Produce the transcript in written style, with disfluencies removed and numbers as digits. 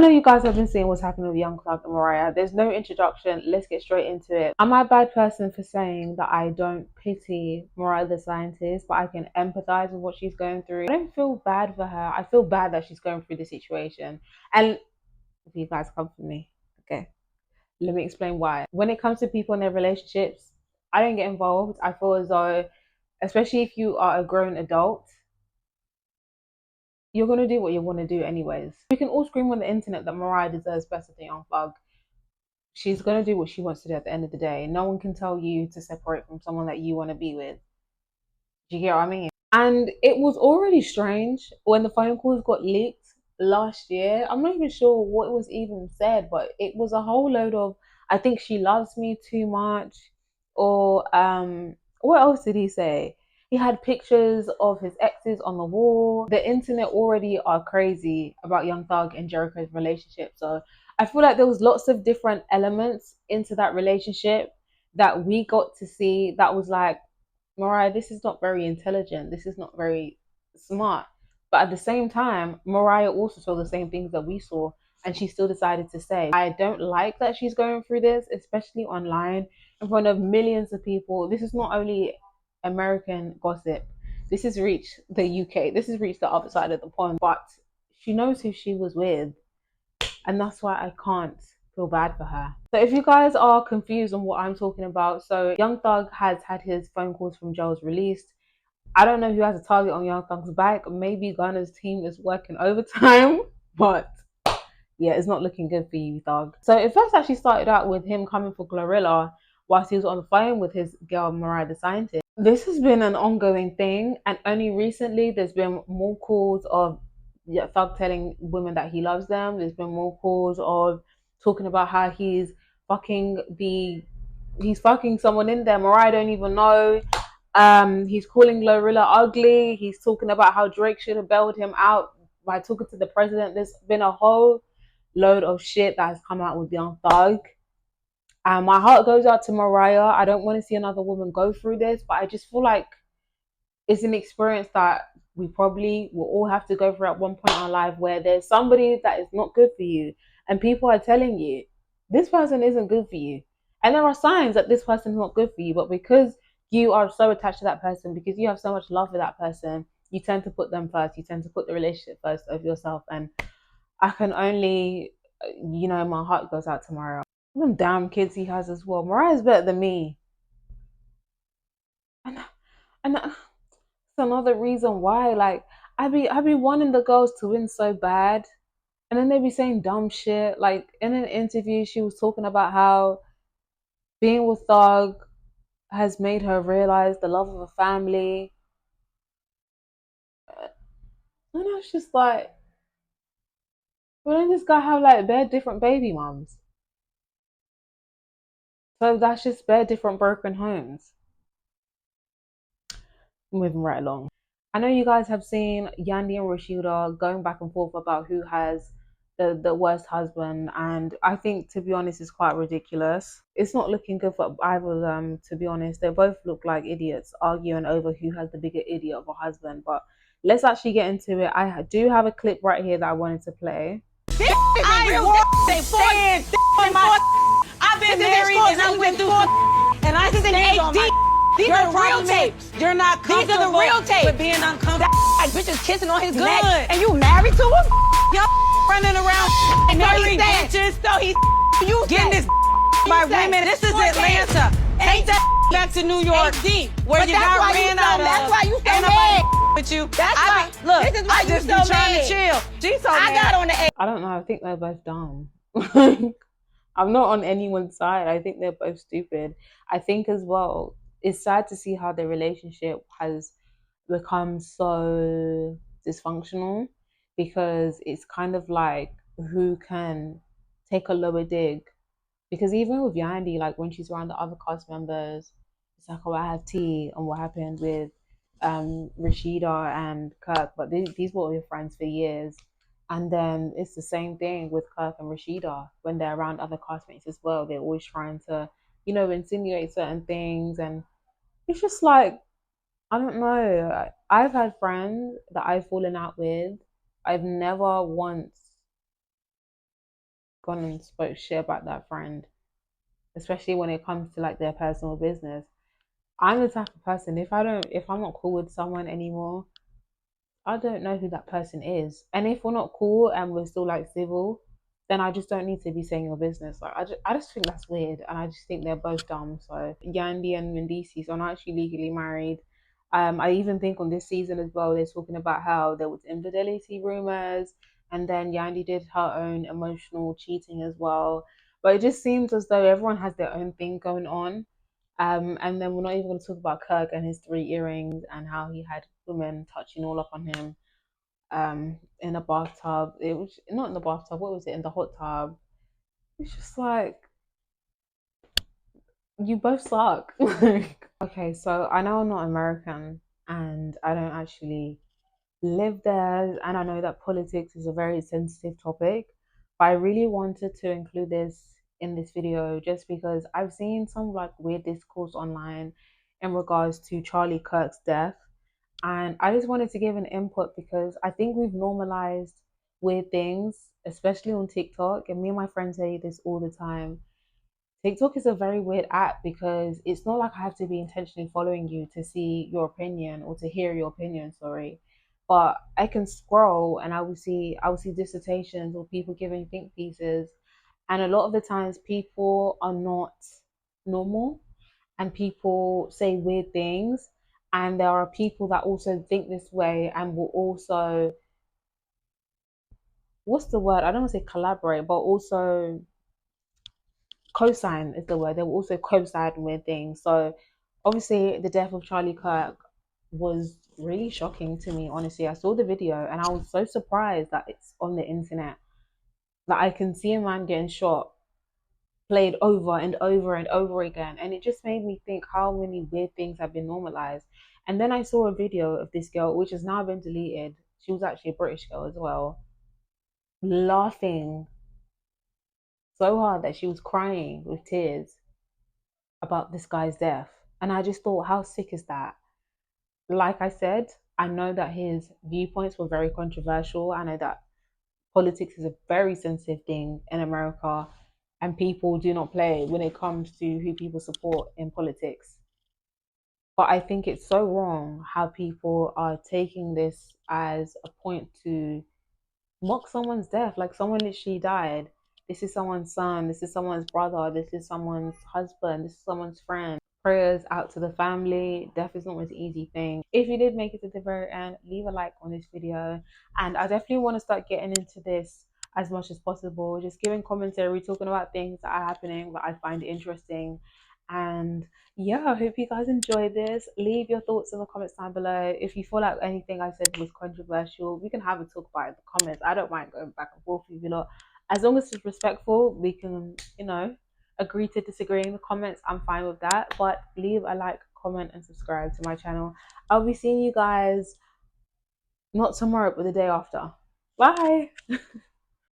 I know you guys have been seeing what's happening with Young Clark and Mariah. There's no introduction. Let's get straight into it. Am I a bad person for saying that I don't pity Mariah the scientist, but I can empathize with what she's going through? I don't feel bad for her. I feel bad that she's going through the situation. And if you guys come for me, okay, let me explain why. When it comes to people and their relationships, I don't get involved. I feel as though, especially if you are a grown adult, you're gonna do what you want to do anyways. We can all scream on the internet that Mariah deserves better than Young Thug. She's gonna do what she wants to do at the end of the day. No one can tell you to separate from someone that you want to be with. Do you get what I mean? And it was already strange when the phone calls got leaked last year. I'm not even sure what was even said, but it was a whole load of I think she loves me too much, or what else did he say? He had pictures of his exes on the wall. The internet already are crazy about Young Thug and Jericho's relationship. So I feel like there was lots of different elements into that relationship that we got to see that was like, Mariah, this is not very intelligent. This is not very smart. But at the same time, Mariah also saw the same things that we saw, and she still decided to say, I don't like that she's going through this, especially online in front of millions of people. This is not only American gossip, this has reached the UK, this has reached the other side of the pond. But she knows who she was with, and that's why I can't feel bad for her. So if you guys are confused on what I'm talking about, so Young Thug has had his phone calls from jails released. I don't know who has a target on Young Thug's back. Maybe Ghana's team is working overtime, but yeah, it's not looking good for you, Thug. So it first actually started out with him coming for Glorilla whilst he was on the phone with his girl Mariah the scientist. This has been an ongoing thing, and only recently there's been more calls of Thug telling women that he loves them. There's been more calls of talking about how he's fucking someone in there. Mariah don't even know. He's calling Glorilla ugly. He's talking about how Drake should have bailed him out by talking to the president. There's been a whole load of shit that has come out with Young Thug. And my heart goes out to Mariah. I don't want to see another woman go through this, but I just feel like it's an experience that we probably will all have to go through at one point in our life, where there's somebody that is not good for you, and people are telling you this person isn't good for you, and there are signs that this person is not good for you, but because you are so attached to that person, because you have so much love for that person, you tend to put them first. You tend to put the relationship first over yourself. And I can only, my heart goes out to Mariah. Them damn kids he has as well. Mariah's better than me, and that's another reason why. Like, I be wanting the girls to win so bad, and then they be saying dumb shit. Like in an interview, she was talking about how being with Thug has made her realize the love of a family, and I was just like, well, then this guy have like bare different baby mums, so that's just bare different broken homes. Moving right along. I know you guys have seen Yandy and Rasheeda going back and forth about who has the worst husband, and I think, to be honest, it's quite ridiculous. It's not looking good for either of them, to be honest. They both look like idiots arguing over who has the bigger idiot of a husband. But let's actually get into it. I do have a clip right here that I wanted to play. I've been married and I went through and I stand deep. These are the real tapes. You're not comfortable. These are the real tapes. With being uncomfortable. That bitch is kissing on his neck. And you married to him? Y'all running around married bitches. So he's you getting this by women. This is Atlanta. Take that back to New York. Where you got ran out of. That's why you so mad with you. That's why. Look, this is why you so trying to chill. She's so mad. I got on the A. I don't know. I think they're both dumb. I'm not on anyone's side. I think they're both stupid. I think as well, it's sad to see how their relationship has become so dysfunctional, because it's kind of like who can take a lower dig. Because even with Yandy, like when she's around the other cast members, it's like, oh, I have tea on what happened with Rasheeda and Kirk, but these were your friends for years. And then it's the same thing with Kirk and Rasheeda when they're around other castmates as well. They're always trying to, insinuate certain things, and it's just like, I don't know. I've had friends that I've fallen out with. I've never once gone and spoke shit about that friend, especially when it comes to like their personal business. I'm the type of person, if I'm not cool with someone anymore, I don't know who that person is. And if we're not cool and we're still like civil, then I just don't need to be saying your business. Like I just think that's weird, and I just think they're both dumb. So Yandy and Mendici are not actually legally married. I even think on this season as well, they're talking about how there was infidelity rumors, and then Yandy did her own emotional cheating as well. But it just seems as though everyone has their own thing going on. And then we're not even going to talk about Kirk and his 3 earrings and how he had women touching all up on him in a bathtub. It was not in the bathtub, what was it? In the hot tub. It's just like, you both suck. Okay, so I know I'm not American and I don't actually live there, and I know that politics is a very sensitive topic, but I really wanted to include this in this video just because I've seen some like weird discourse online in regards to Charlie Kirk's death, and I just wanted to give an input because I think we've normalized weird things, especially on TikTok, and me and my friends say this all the time. TikTok is a very weird app because it's not like I have to be intentionally following you to see your opinion or to hear your opinion, sorry. But I can scroll and I will see dissertations or people giving think pieces. And a lot of the times people are not normal and people say weird things. And there are people that also think this way and will also, what's the word? I don't want to say collaborate, but also co-sign is the word. They will also co-sign with things. So obviously the death of Charlie Kirk was really shocking to me, honestly. I saw the video and I was so surprised that it's on the internet. That I can see a man getting shot played over and over and over again. And it just made me think how many weird things have been normalized. And then I saw a video of this girl, which has now been deleted. She was actually a British girl as well, laughing so hard that she was crying with tears about this guy's death. And I just thought, how sick is that? Like I said, I know that his viewpoints were very controversial. I know that politics is a very sensitive thing in America, and people do not play when it comes to who people support in politics. But I think it's so wrong how people are taking this as a point to mock someone's death. Like, someone literally died. This is someone's son, this is someone's brother, this is someone's husband, this is someone's friend. Prayers out to the family. Death is not an easy thing. If you did make it to the very end, leave a like on this video. And I definitely want to start getting into this as much as possible, just giving commentary, talking about things that are happening that I find interesting. And yeah, I hope you guys enjoyed this. Leave your thoughts in the comments down below. If you feel like anything I said was controversial, we can have a talk about it in the comments. I don't mind going back and forth with you lot. As long as it's respectful, we can, agree to disagree in the comments. I'm fine with that. But leave a like, comment, and subscribe to my channel. I'll be seeing you guys not tomorrow, but the day after. Bye.